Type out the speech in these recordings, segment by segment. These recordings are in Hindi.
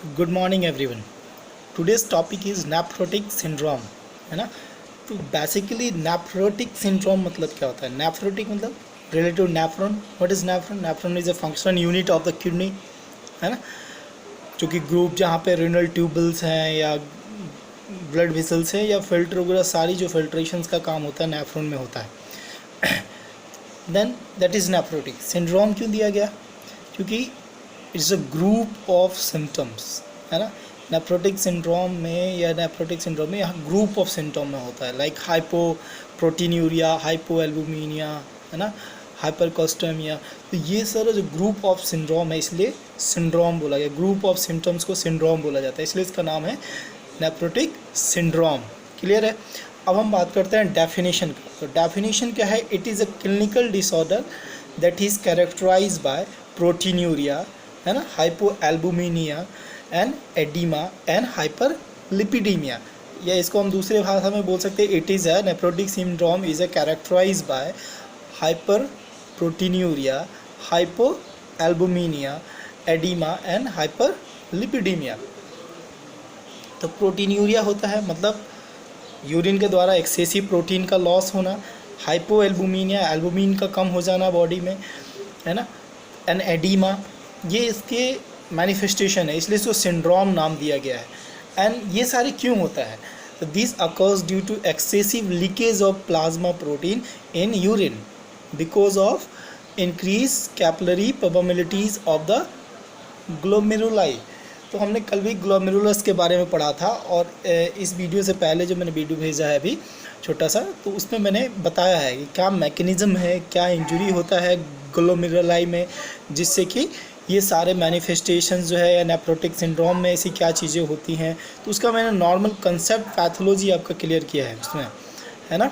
Good morning everyone. Today's topic is nephrotic syndrome, है ना। तो बेसिकली नेफ्रोटिक सिंड्रोम मतलब क्या होता है? नेफ्रोटिक मतलब relative nephron. What is nephron? Nephron is a functional unit of the kidney, है ना, जो कि ग्रुप जहाँ पे रिनल ट्यूबल्स हैं या ब्लड वेसल्स हैं या फिल्टर वगैरह सारी जो फिल्ट्रेशंस का काम होता है नेफ्रॉन में होता है। Then that is nephrotic syndrome. क्यों दिया गया? क्योंकि it's a group of symptoms, है ना। नेफ्रोटिक सिंड्रोम में या नेफ्रोटिक सिंड्रोम में यहाँ ग्रुप ऑफ सिम्टम में होता है, लाइक हाइपो प्रोटीन्यूरिया, हाइपो एल्बुमिनिया, है ना, हाइपरकोस्टेमिया। तो ये सारा जो ग्रुप ऑफ सिंड्रोम है इसलिए सिंड्रोम बोला गया। ग्रुप ऑफ सिम्टम्स को सिंड्रोम बोला जाता है, इसलिए इसका नाम है नेफ्रोटिक सिंड्रोम। क्लियर है? अब हम बात करते हैं डेफिनेशन का। तो डेफिनेशन क्या है? It is a clinical disorder that is characterized by proteinuria, है ना, hypoalbuminemia and edema and hyperlipidemia. या इसको हम दूसरे भाषा में बोल सकते हैं, it is a nephrotic syndrome is a characterized by hyperproteinuria, hypoalbuminemia, edema and hyperlipidemia. तो प्रोटीन्यूरिया होता है मतलब यूरिन के द्वारा एक्सेसिव प्रोटीन का लॉस होना। हाइपो एल्बुमिनिया, एल्बुमिन का कम हो जाना बॉडी में, है ना। एंड एडिमा, ये इसके मैनिफेस्टेशन है, इसलिए इसको सिंड्रोम नाम दिया गया है। एंड ये सारे क्यों होता है? तो this occurs due to excessive leakage of plasma protein in urine because of increase capillary permeabilities of the glomeruli. तो हमने कल भी ग्लोमेरुलस के बारे में पढ़ा था, और इस वीडियो से पहले जो मैंने वीडियो भेजा है अभी छोटा सा, तो उसमें मैंने बताया है कि क्या मैकेनिज़्म है, क्या इंजरी होता है ग्लोमेरुलाई में, जिससे कि ये सारे मैनिफेस्टेशंस जो है या नेफ्रोटिक सिंड्रोम में ऐसी क्या चीज़ें होती हैं। तो उसका मैंने नॉर्मल कंसेप्ट पैथोलॉजी आपका क्लियर किया है उसमें, है ना।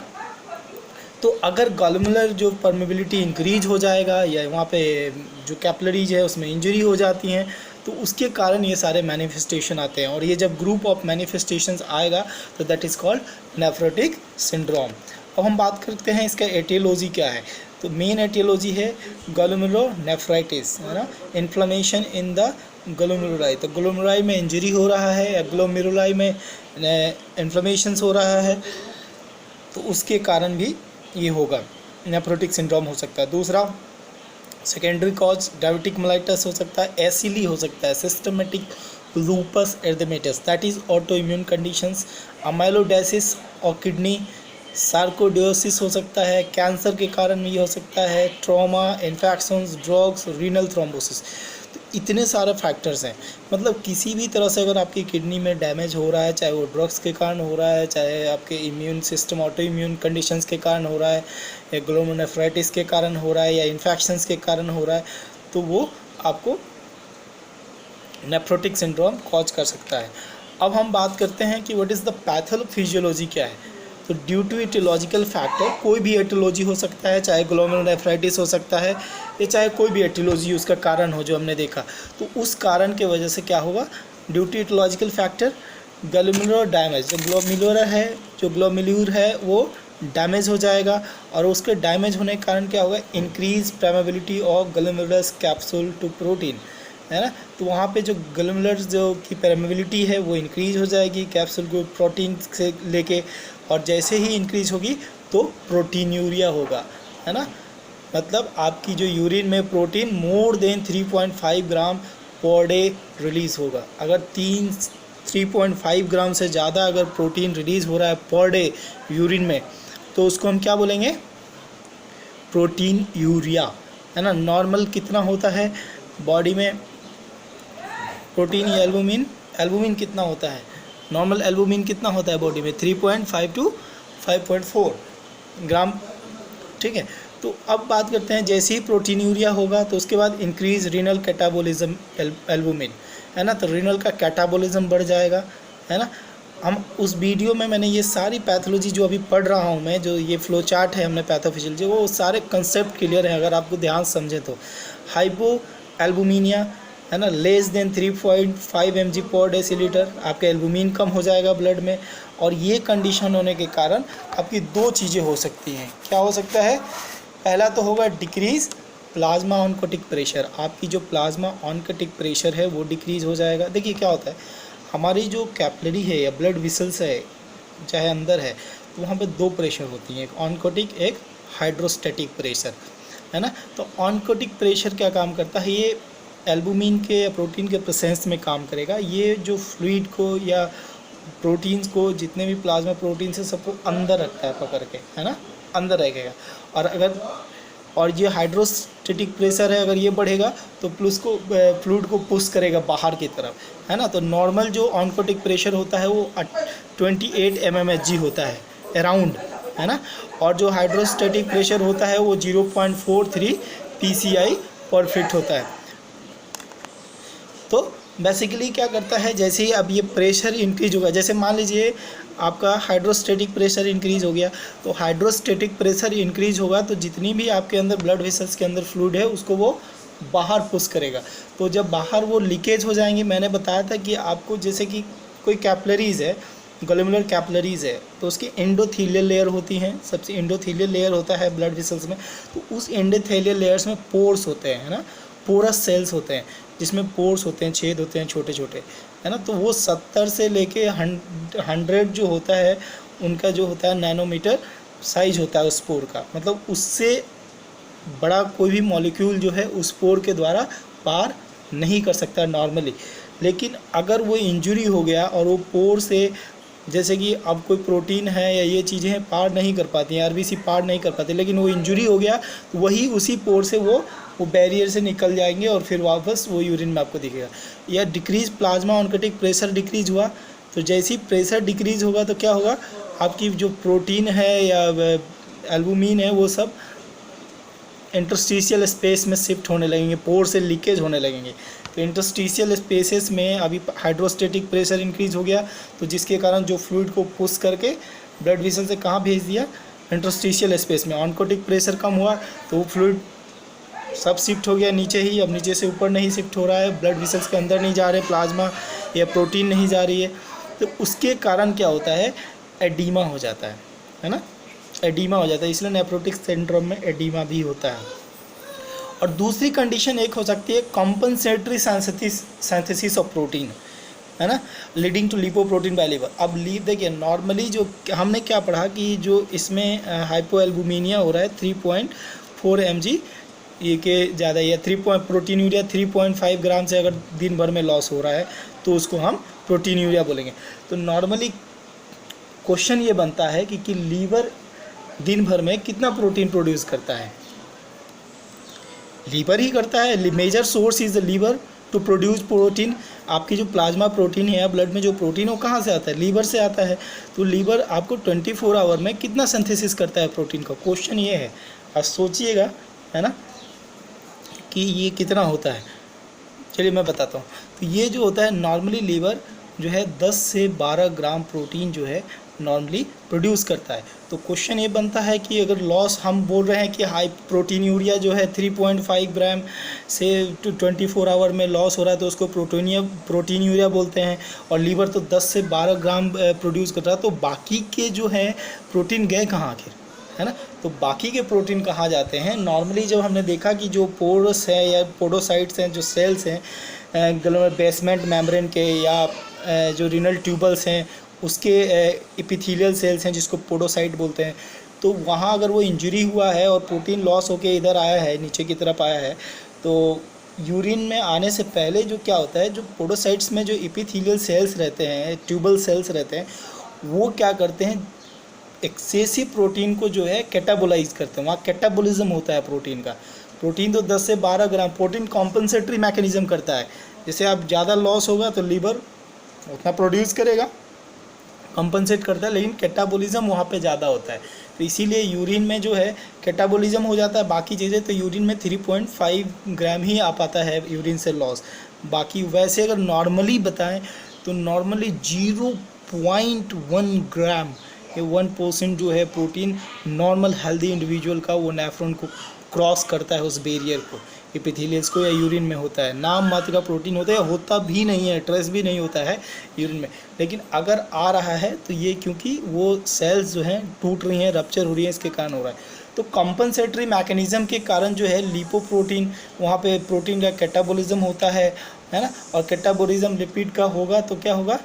तो अगर ग्लोमेरुलर जो परमेबिलिटी इंक्रीज हो जाएगा या वहाँ पे जो कैपिलरीज है उसमें इंजरी हो जाती हैं, तो उसके कारण ये सारे मैनिफेस्टेशन आते हैं। और ये जब ग्रुप ऑफ मैनिफेस्टेशंस आएगा तो that is called nephrotic syndrome. अब हम बात करते हैं इसका एटियोलॉजी क्या है। तो मेन एटियोलॉजी है ग्लोमेरुलोनेफ्राइटिस, है ना, इन्फ्लेमेशन इन द ग्लोमेरुलाई। तो ग्लोमेरुलाई में इंजरी हो रहा है या ग्लोमेरुलाई में इन्फ्लेमेशंस हो रहा है, तो उसके कारण भी ये होगा, नेफ्रोटिक सिंड्रोम हो सकता है। दूसरा सेकेंडरी कॉज डायबिटिक मेलाइटस हो सकता है, एसिली हो सकता है, systematic lupus erythematosus that is autoimmune conditions, amyloidosis और किडनी सार्कोडियोसिस हो सकता है, कैंसर के कारण भी हो सकता है, trauma, infections, drugs, renal thrombosis. तो इतने सारे फैक्टर्स हैं। मतलब किसी भी तरह से अगर आपकी किडनी में डैमेज हो रहा है, चाहे वो ड्रग्स के कारण हो रहा है, चाहे आपके immune system auto immune conditions के कारण हो रहा है, या ग्लोमेरुलोनेफ्राइटिस के कारण हो रहा है, या इन्फेक्शंस के कारण हो रहा है, तो वो आपको नेफ्रोटिक सिंड्रोम कॉज कर सकता है। अब हम बात करते हैं कि व्हाट इज़ द पैथोफिजियोलॉजी क्या है। तो ड्यू टू एटियोलॉजिकल फैक्टर, कोई भी एटियोलॉजी हो सकता है, चाहे ग्लोमेरुलोनेफ्राइटिस हो सकता है या चाहे कोई भी एटियोलॉजी उसका कारण हो जो हमने देखा, तो उस कारण के वजह से क्या होगा? Due to aetiological factor glomerular damage, जो ग्लोमेरुलर है, जो ग्लोमेरुलर है वो डैमेज हो जाएगा, और उसके डैमेज होने के कारण क्या होगा? Increase permeability of glomerulus capsule to protein, है ना। तो वहाँ पे जो ग्लोमेरुलर जो की परमेबिलिटी है वो इंक्रीज हो जाएगी कैप्सूल को प्रोटीन से लेके, और जैसे ही इंक्रीज होगी तो प्रोटीन्यूरिया होगा, है ना। मतलब आपकी जो यूरिन में प्रोटीन मोर देन 3.5 ग्राम पर डे रिलीज़ होगा। अगर 3.5 ग्राम से ज़्यादा अगर प्रोटीन रिलीज़ हो रहा है पर डे यूरिन में, तो उसको हम क्या बोलेंगे? प्रोटीन यूरिया, है ना। नॉर्मल कितना होता है बॉडी में प्रोटीन या एल्बुमिन कितना होता है? नॉर्मल एल्बुमिन कितना होता है बॉडी में? 3.5 टू 5.4 ग्राम, ठीक है। तो अब बात करते हैं, जैसे ही प्रोटीन्यूरिया होगा तो उसके बाद इंक्रीज रीनल कैटाबोलिज्म एल्बुमिन, है ना। तो रीनल का कैटाबोलिज्म बढ़ जाएगा, है ना। हम उस वीडियो में मैंने ये सारी पैथोलॉजी जो अभी पढ़ रहा हूँ मैं, जो ये फ्लो चार्ट है हमने पैथोफिजियोलॉजी, वो सारे कंसेप्ट क्लियर है अगर आपको ध्यान समझे तो। हाइपो एल्बुमिनिया, है ना, लेस देन 3.5 mg पर डेसीलीटर, आपका एल्बुमिन कम हो जाएगा ब्लड में। और ये कंडीशन होने के कारण आपकी दो चीज़ें हो सकती हैं। क्या हो सकता है? पहला तो होगा डिक्रीज प्लाज्मा ऑनकोटिक प्रेशर, आपकी जो प्लाज्मा ऑनकोटिक प्रेशर है वो डिक्रीज हो जाएगा। देखिए क्या होता है, हमारी जो कैपिलरी है या ब्लड विसल्स है चाहे अंदर है, तो वहाँ पे दो प्रेशर होती हैं, एक ऑनकोटिक एक हाइड्रोस्टैटिक प्रेशर, है ना। तो ऑनकोटिक प्रेशर क्या काम करता है, ये एल्बुमिन के या प्रोटीन के प्रेजेंस में काम करेगा। ये जो फ्लूइड को या प्रोटीन्स को, जितने भी प्लाज्मा प्रोटीन्स है सबको अंदर रखता है पकड़ के, है ना, अंदर रखेगा। और ये हाइड्रोस्टैटिक प्रेशर है, अगर ये बढ़ेगा तो फ्लूइड को पुश करेगा बाहर की तरफ, है ना। तो नॉर्मल जो ऑनकोटिक प्रेशर होता है वो 28 mmHg होता है अराउंड, है ना। और जो हाइड्रोस्टैटिक प्रेशर होता है वो 0.43 PSI पर फिट होता है। तो बेसिकली क्या करता है, जैसे ही अब ये प्रेशर इंक्रीज होगा, जैसे मान लीजिए आपका हाइड्रोस्टैटिक प्रेशर इंक्रीज हो गया, तो हाइड्रोस्टैटिक प्रेशर इंक्रीज होगा तो जितनी भी आपके अंदर ब्लड वेसल्स के अंदर फ्लूइड है उसको वो बाहर पुश करेगा। तो जब बाहर वो लीकेज हो जाएंगे, मैंने बताया था कि आपको जैसे कि कोई कैपिलरीज है, ग्लोमेरुलर कैपिलरीज है, तो उसकी एंडोथेलियल लेयर होती हैं, सबसे एंडोथेलियल लेयर होता है ब्लड वेसल्स में। तो उस एंडोथेलियल लेयर्स में पोर्स होते हैं, है ना, पोरस सेल्स होते हैं, जिसमें पोर्स होते हैं, छेद होते हैं छोटे छोटे, है ना। तो वो 70 से लेके 100 जो होता है उनका जो होता है नैनोमीटर साइज होता है उस पोर का, मतलब उससे बड़ा कोई भी मॉलिक्यूल जो है उस पोर के द्वारा पार नहीं कर सकता नॉर्मली। लेकिन अगर वो इंजरी हो गया और वो पोर से, जैसे कि अब कोई प्रोटीन है या ये चीज़ें पार नहीं कर पाती हैं, आरबीसी पार नहीं कर पाती, लेकिन वो इंजरी हो गया तो वही उसी पोर से वो बैरियर से निकल जाएंगे और फिर वापस वो यूरिन में आपको दिखेगा। या decrease plasma oncotic pressure decrease हुआ, तो जैसे ही प्रेशर डिक्रीज होगा तो क्या होगा, आपकी जो प्रोटीन है या एल्बुमिन है वो सब इंटरस्टिशियल स्पेस में शिफ्ट होने लगेंगे, पोर से लीकेज होने लगेंगे। तो इंटरस्टिशियल स्पेसेस में अभी हाइड्रोस्टैटिक प्रेशर इंक्रीज हो गया, तो जिसके कारण जो फ्लूइड को पुश करके ब्लड वेसल से कहाँ भेज दिया, इंटरस्टिशियल स्पेस में। ऑनकोटिक प्रेशर कम हुआ तो वो फ्लूइड सब शिफ्ट हो गया नीचे ही, अब नीचे से ऊपर नहीं शिफ्ट हो रहा है, ब्लड वेसल्स के अंदर नहीं जा रहे, प्लाज्मा या प्रोटीन नहीं जा रही है। तो उसके कारण क्या होता है, एडीमा हो जाता है ना, एडीमा हो जाता है। इसलिए नेफ्रोटिक सिंड्रोम में एडीमा भी होता है। और दूसरी कंडीशन एक हो सकती है कॉम्पनसेटरी सिंथेसिस ऑफ प्रोटीन, है ना, leading to lipoprotein by liver. अब देखिए नॉर्मली जो हमने क्या पढ़ा कि जो इसमें हाइपोएल्बुमिनिया हो रहा है 3.4 mg ये के ज़्यादा, या प्रोटीन यूरिया 3.5 ग्राम से अगर दिन भर में लॉस हो रहा है तो उसको हम प्रोटीन यूरिया बोलेंगे। तो नॉर्मली क्वेश्चन ये बनता है कि लीवर दिन भर में कितना प्रोटीन प्रोड्यूस करता है, लीवर ही करता है। Major source is the liver to produce protein. आपकी जो प्लाज्मा प्रोटीन है या ब्लड में जो प्रोटीन वो कहाँ से आता है, लीवर से आता है। तो लीवर आपको 24 आवर में कितना सिंथेसिस करता है प्रोटीन का, क्वेश्चन ये है। अब सोचिएगा, है ना, कि ये कितना होता है। चलिए मैं बताता हूँ। तो ये जो होता है नॉर्मली लीवर जो है 10 से 12 ग्राम प्रोटीन जो है नॉर्मली प्रोड्यूस करता है। तो क्वेश्चन ये बनता है कि अगर लॉस हम बोल रहे हैं कि हाई प्रोटीन यूरिया जो है 3.5 ग्राम से 24 आवर में लॉस हो रहा है तो उसको प्रोटीन यूरिया बोलते हैं, और लीवर तो 10 से 12 ग्राम प्रोड्यूस कर रहा है। तो बाकी के जो है प्रोटीन गए कहाँ आखिर, है ना। तो बाकी के प्रोटीन कहाँ जाते हैं, नॉर्मली जब हमने देखा कि जो पोरस है या पोडोसाइट्स हैं, जो सेल्स हैं बेसमेंट मेम्ब्रेन के, या जो रीनल ट्यूबल्स हैं उसके एपिथेलियल सेल्स हैं जिसको पोडोसाइट बोलते हैं। तो वहाँ अगर वो इंजरी हुआ है और प्रोटीन लॉस होके इधर आया है, नीचे की तरफ आया है, तो यूरिन में आने से पहले जो क्या होता है, जो पोडोसाइट्स में जो एपिथेलियल सेल्स रहते हैं, ट्यूबल सेल्स रहते हैं, वो क्या करते हैं, एक्सेसिव प्रोटीन को जो है कैटाबोलाइज करते हैं। वहाँ कैटाबोलिज्म होता है प्रोटीन का। प्रोटीन तो 10 से 12 ग्राम, प्रोटीन कॉम्पनसेटरी मैकेनिज्म करता है। जैसे आप ज़्यादा लॉस होगा तो लीवर उतना प्रोड्यूस करेगा, कंपनसेट करता है, लेकिन कैटाबोलिज्म वहाँ पे ज़्यादा होता है। तो इसीलिए यूरिन में जो है कैटाबोलिज्म हो जाता है। बाकी चीज़ें तो यूरिन में 3.5 ग्राम ही आ पाता है यूरिन से लॉस। बाकी वैसे अगर नॉर्मली बताएं तो नॉर्मली 0.1 ग्राम, ये 1% जो है प्रोटीन नॉर्मल हेल्दी इंडिविजुअल का वो नेफ्रॉन को क्रॉस करता है, उस बैरियर को, एपिथेलियल्स को, या यूरिन में होता है। नाम मात्र का प्रोटीन होता है, होता भी नहीं है, ट्रेस भी नहीं होता है यूरिन में। लेकिन अगर आ रहा है तो ये क्योंकि वो सेल्स जो हैं टूट रही हैं, रप्चर हो रही हैं, इसके कारण हो रहा है। तो कॉम्पनसेटरी मैकेनिज़्म के कारण जो है लिपोप्रोटीन, वहाँ पे प्रोटीन का कैटाबॉलिज्म होता है ना, और कैटाबॉलिज्म लिपिड का होगा तो क्या होगा,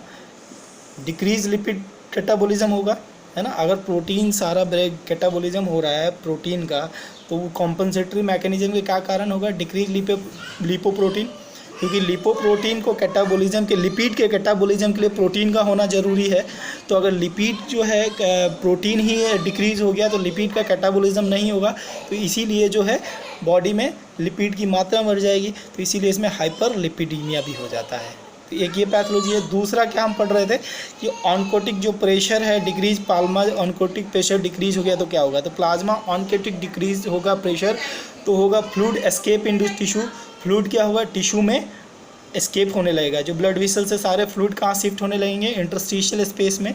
डिक्रीज लिपिड कैटाबॉलिज्म होगा, है ना। अगर प्रोटीन सारा ब्रेक कैटाबॉलिज्म हो रहा है प्रोटीन का, तो वो कॉम्पनसेटरी मैकेनिज्म के क्या कारण होगा, डिक्रीज लिपोप्रोटीन, क्योंकि लिपोप्रोटीन को कैटाबॉलिज्म के, लिपिड के कैटाबॉलिज्म के लिए प्रोटीन का होना ज़रूरी है। तो अगर लिपिड जो है प्रोटीन ही डिक्रीज़ हो गया तो लिपिड का कैटाबॉलिज्म नहीं होगा, तो इसीलिए जो है बॉडी में लिपिड की मात्रा बढ़ जाएगी, तो इसीलिए इसमें हाइपर लिपिडीमिया भी हो जाता है। तो एक ये पैथोलॉजी है। दूसरा क्या हम पढ़ रहे थे कि ऑनकोटिक जो प्रेशर है decrease, plasma oncotic pressure decrease हो गया तो क्या होगा, तो प्लाज्मा ऑनकोटिक डिक्रीज होगा प्रेशर, तो होगा fluid escape into tissue, fluid क्या होगा, टिश्यू में एस्केप होने लगेगा, जो ब्लड वेसल से सारे फ्लूइड कहाँ शिफ्ट होने लगेंगे, इंटरस्टिशियल स्पेस में,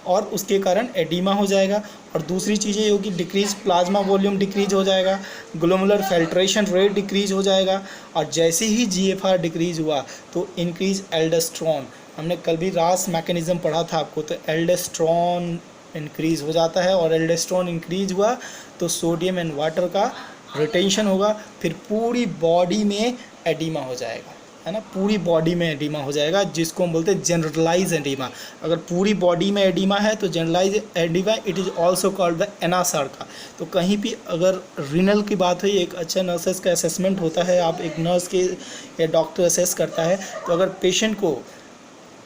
और उसके कारण एडिमा हो जाएगा। और दूसरी चीज़ ये होगी डिक्रीज प्लाज्मा वॉल्यूम डिक्रीज हो जाएगा, ग्लोमुलर फिल्ट्रेशन रेट डिक्रीज हो जाएगा, और जैसे ही जीएफआर डिक्रीज हुआ तो इंक्रीज एल्डोस्टेरोन, हमने कल भी रास मैकेनिज्म पढ़ा था आपको, तो एल्डोस्टेरोन इंक्रीज हो जाता है, और एल्डोस्टेरोन इंक्रीज हुआ तो सोडियम एंड वाटर का रिटेंशन होगा, फिर पूरी बॉडी में एडिमा हो जाएगा, है ना, पूरी बॉडी में एडिमा हो जाएगा, जिसको हम बोलते हैं जनरलाइज एडिमा। अगर पूरी बॉडी में एडिमा है तो generalize edema, it is also called the anasarca. तो कहीं भी अगर रिनल की बात हुई, एक अच्छा नर्सेस का असेसमेंट होता है, आप एक नर्स के या डॉक्टर असेस करता है, तो अगर पेशेंट को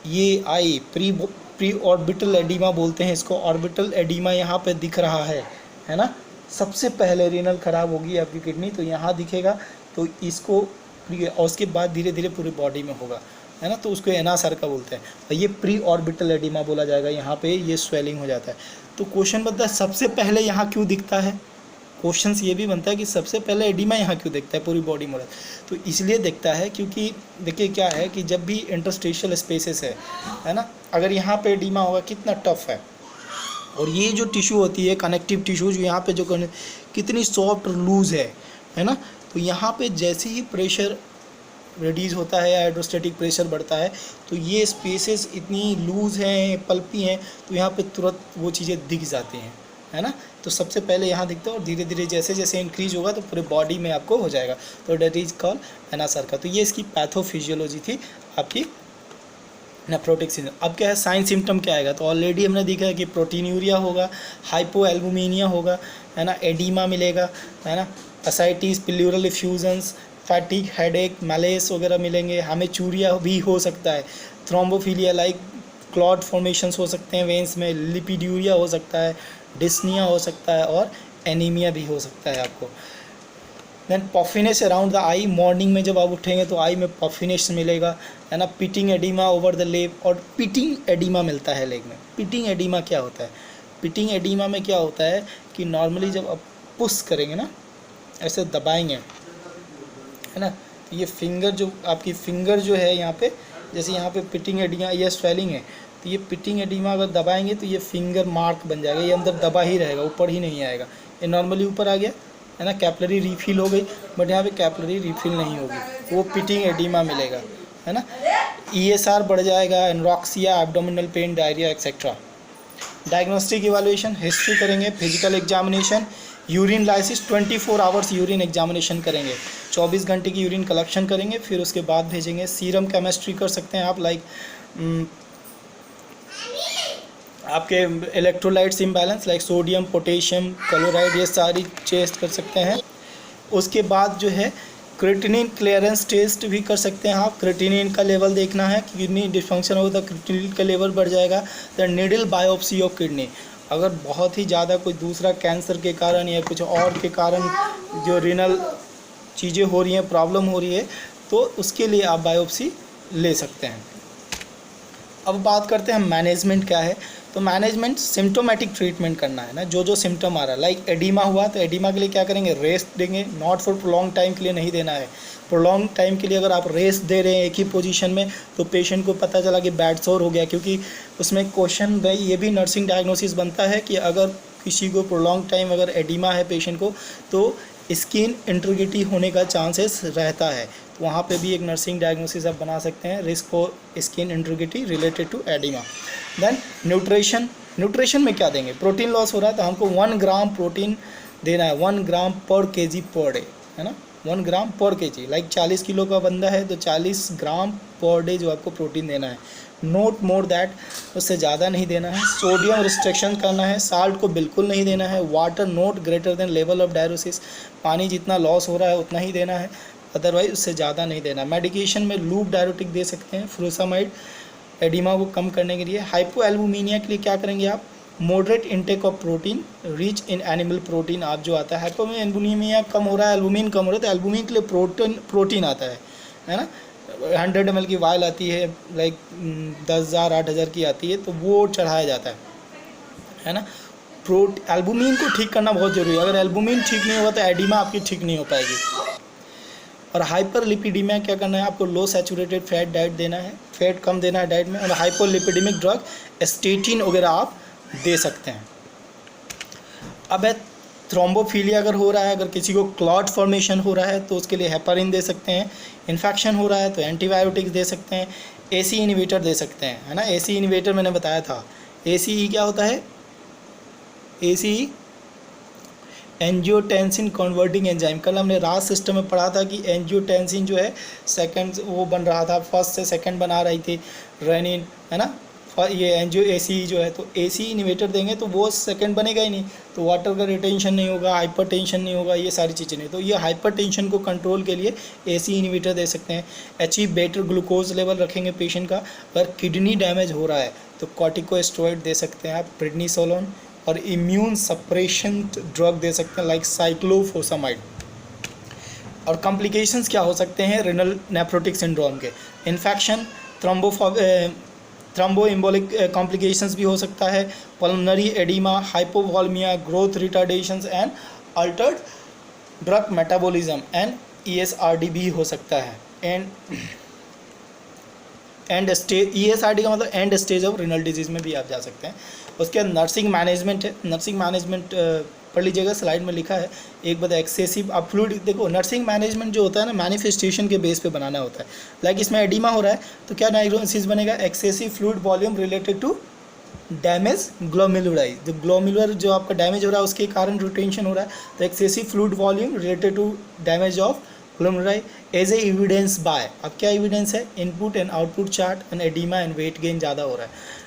ये आई प्री ऑर्बिटल एडिमा बोलते हैं इसको, ऑर्बिटल एडिमा यहाँ पे दिख रहा है ना, सबसे पहले रीनल ख़राब होगी आपकी किडनी तो यहाँ दिखेगा, तो इसको और उसके बाद धीरे धीरे पूरी बॉडी में होगा, है ना, तो उसको एनासार्का बोलते हैं, और ये प्री ऑर्बिटल एडिमा बोला जाएगा, यहाँ पे ये स्वेलिंग हो जाता है। तो क्वेश्चन बनता है सबसे पहले यहाँ क्यों दिखता है, क्वेश्चन ये भी बनता है कि सबसे पहले एडिमा यहाँ क्यों दिखता है पूरी बॉडी में, तो इसलिए दिखता है क्योंकि देखिए क्या है कि जब भी इंटरस्टिशियल स्पेसेस है ना, अगर यहाँ पे एडिमा होगा कितना टफ है, और ये जो टिश्यू होती है कनेक्टिव टिश्यू, जो यहाँ पे जो कितनी सॉफ्ट लूज है ना, तो यहाँ पे जैसे ही प्रेशर रिड्यूस होता है, हाइड्रोस्टैटिक प्रेशर बढ़ता है, तो ये स्पेसेस इतनी लूज़ हैं, पल्पी हैं, तो यहाँ पे तुरंत वो चीज़ें दिख जाती हैं, है ना। तो सबसे पहले यहाँ दिखता है, और धीरे धीरे जैसे जैसे इंक्रीज होगा तो पूरे बॉडी में आपको हो जाएगा, तो डेट इज कॉल्ड एनासार्का। तो ये इसकी पैथोफिजियोलॉजी थी आपकी नेफ्रोटिक सिंड्रोम। अब क्या है साइन सिम्टम क्या आएगा, तो ऑलरेडी हमने देखा है कि प्रोटीनूरिया होगा, हाइपोएल्बुमिनिया होगा, है ना, एडिमा मिलेगा, है ना, ascites, pleural effusions, fatigue, headache, malaise वगैरह मिलेंगे, हमें चूरिया भी हो सकता है, थ्रोम्बोफिलिया लाइक क्लॉट फॉर्मेशंस हो सकते हैं वेंस में, लिपिड्यूरिया हो सकता है, डिस्निया हो सकता है, और एनीमिया भी हो सकता है आपको। Then puffiness around the eye, morning में जब आप उठेंगे तो आई में पफिनेस मिलेगा, है ना, pitting oedema over the leg, और पिटिंग एडिमा मिलता है लेग में। पिटिंग एडिमा क्या होता है, पिटिंग एडिमा में क्या होता है कि नॉर्मली जब आप पुश करेंगे ना, ऐसे दबाएंगे, है ना, तो ये फिंगर जो आपकी फिंगर जो है यहाँ पे, जैसे यहाँ पे पिटिंग एडिमा या स्वेलिंग है, तो ये पिटिंग एडिमा अगर दबाएंगे तो ये फिंगर मार्क बन जाएगा, ये अंदर दबा ही रहेगा, ऊपर ही नहीं आएगा, ये नॉर्मली ऊपर आ गया, है ना, कैपिलरी रिफिल हो गई, बट यहाँ पे कैपिलरी रिफिल नहीं होगी, वो पिटिंग एडिमा मिलेगा, है ना। ESR बढ़ जाएगा, anorexia, abdominal pain, diarrhea etcetera. Diagnostic evaluation, history करेंगे, physical examination, urinalysis, 24 hours urine examination करेंगे, 24 घंटे की यूरिन कलेक्शन करेंगे, फिर उसके बाद भेजेंगे। सीरम केमिस्ट्री कर सकते हैं आप, लाइक आपके electrolytes imbalance like sodium, potassium, chloride, ये सारी टेस्ट कर सकते हैं। उसके बाद जो है क्रिएटिनिन क्लियरेंस टेस्ट भी कर सकते हैं आप, क्रिएटिनिन का लेवल देखना है, किडनी डिस्फंक्शन होगा तो क्रिएटिनिन का लेवल बढ़ जाएगा। The needle biopsy of kidney, अगर बहुत ही ज़्यादा कोई दूसरा कैंसर के कारण या कुछ और के कारण जो रीनल चीज़ें हो रही हैं, प्रॉब्लम हो रही है, तो उसके लिए आप बायोप्सी ले सकते हैं। अब बात करते हैं मैनेजमेंट क्या है, तो मैनेजमेंट सिम्टोमेटिक ट्रीटमेंट करना है ना, जो जो सिम्टम आ रहा है, लाइक एडिमा हुआ तो एडिमा के लिए क्या करेंगे, रेस्ट देंगे, नॉट फॉर प्रोलॉन्ग टाइम के लिए नहीं देना है। प्रोलॉन्ग टाइम के लिए अगर आप रेस्ट दे रहे हैं एक ही पोजीशन में, तो पेशेंट को पता चला कि बैड सोर हो गया, क्योंकि उसमें क्वेश्चन भाई ये भी नर्सिंग डायग्नोसिस बनता है कि अगर किसी को प्रोलॉन्ग टाइम अगर एडिमा है पेशेंट को, तो स्किन इंटीग्रिटी होने का चांसेस रहता है, तो वहाँ पे भी एक नर्सिंग डायग्नोसिस आप बना सकते हैं, risk for skin integrity related to edema. Then nutrition, nutrition में क्या देंगे, प्रोटीन लॉस हो रहा है तो हमको 1 ग्राम प्रोटीन देना है 1 ग्राम पर केजी पर डे, है ना, 1 ग्राम पर केजी। लाइक 40 किलो का बंदा है तो 40 ग्राम पर डे जो आपको प्रोटीन देना है, नोट मोर दैट, उससे ज़्यादा नहीं देना है। सोडियम रिस्ट्रिक्शन करना है, साल्ट को बिल्कुल नहीं देना है। Water not greater than level of diuresis, पानी जितना लॉस हो रहा है उतना ही देना है, अदरवाइज उससे ज़्यादा नहीं देना। मेडिकेशन में लूप डायरेटिक दे सकते हैं, फ्लोसामाइड, एडिमा को कम करने के लिए। हाइपोएल्बुमिनिया के लिए क्या करेंगे आप, moderate intake of protein rich in animal protein. आप जो आता है हाइपोएल्बुमिनिया कम हो रहा है, एल्बुमिन कम हो रहा है, तो एल्बुमिन के लिए प्रोटीन आता है ना, 100 ml की वायल आती है, लाइक 10,000 8,000 की आती है, तो वो चढ़ाया जाता है ना। एल्बुमिन को ठीक करना बहुत ज़रूरी है, अगर एल्बुमिन ठीक नहीं होगा तो एडिमा आपकी ठीक नहीं हो पाएगी। और हाइपरलिपिडीमिया क्या करना है आपको, लो सैचुरेटेड फैट डाइट देना है, फैट कम देना है डाइट में। और हाइपोलिपिडेमिक ड्रग स्टेटिन वगैरह आप दे सकते हैं। अब है थ्रोम्बोफीलिया अगर हो रहा है, अगर किसी को क्लॉट फॉर्मेशन हो रहा है तो उसके लिए हेपारिन दे सकते हैं। इन्फेक्शन हो रहा है तो एंटीबायोटिक्स दे सकते हैं, एसी इनिवेटर दे सकते हैं, है ना। एसी इनिवेटर मैंने बताया था, एसी क्या होता है, एसी एंजियोटेंसिन कन्वर्टिंग एंजाइम। कल हमने रास सिस्टम में पढ़ा था कि एंजियोटेंसिन जो है सेकंड वो बन रहा था, फर्स्ट से सेकंड बना रही थी रेनिन, है ना। ये एंजियो एसी जो है, तो एसी इन्वेटर देंगे तो वो सेकंड बनेगा ही नहीं, तो वाटर का रिटेंशन नहीं होगा, हाइपरटेंशन नहीं होगा, ये सारी चीज़ें नहीं। तो ये हाइपरटेंशन को कंट्रोल के लिए एसी इन्वेटर दे सकते हैं। अचीव बेटर ग्लूकोज लेवल रखेंगे पेशेंट का। अगर किडनी डैमेज हो रहा है तो कॉर्टिकोस्टेरॉइड दे सकते हैं आप, प्रेडनिसोलोन। और इम्यून सप्रेशन ड्रग दे सकते हैं लाइक साइक्लोफोसामाइड। और कॉम्प्लिकेशंस क्या हो सकते हैं रेनल नेफ्रोटिक सिंड्रोम के, इन्फेक्शन, थ्रोम्बोएम्बोलिक कॉम्प्लिकेशंस भी हो सकता है, pulmonary edema, hypovolemia, growth retardations and altered drug metabolism and ESRD भी हो सकता है। एंड स्टेज, ESRD का मतलब and stage of renal disease में भी आप जा सकते हैं। उसके बाद नर्सिंग मैनेजमेंट है, नर्सिंग मैनेजमेंट पढ़ लीजिएगा, स्लाइड में लिखा है। एक बात एक्सेसिव आप फ्लूइड, देखो नर्सिंग मैनेजमेंट जो होता है ना मैनिफेस्टेशन के बेस पे बनाना होता है। लाइक इसमें एडिमा हो रहा है तो क्या डायग्नोसिस बनेगा, excessive fluid volume related to damage glomeruli. जो ग्लोमेरुलर जो आपका डैमेज हो रहा है उसके कारण रिटेंशन हो रहा है, तो excessive fluid volume related to damage of glomeruli as a evidence by. अब क्या एविडेंस है, input and output chart and edema and weight gain ज़्यादा हो रहा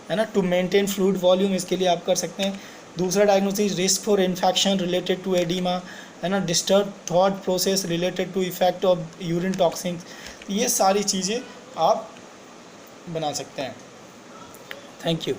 है ना। टू मेंटेन फ्लूइड वॉल्यूम, इसके लिए आप कर सकते हैं। दूसरा diagnosis, risk for infection related to edema, है ना। Disturb thought process related to effect of urine toxins, ये सारी चीज़ें आप बना सकते हैं। Thank you.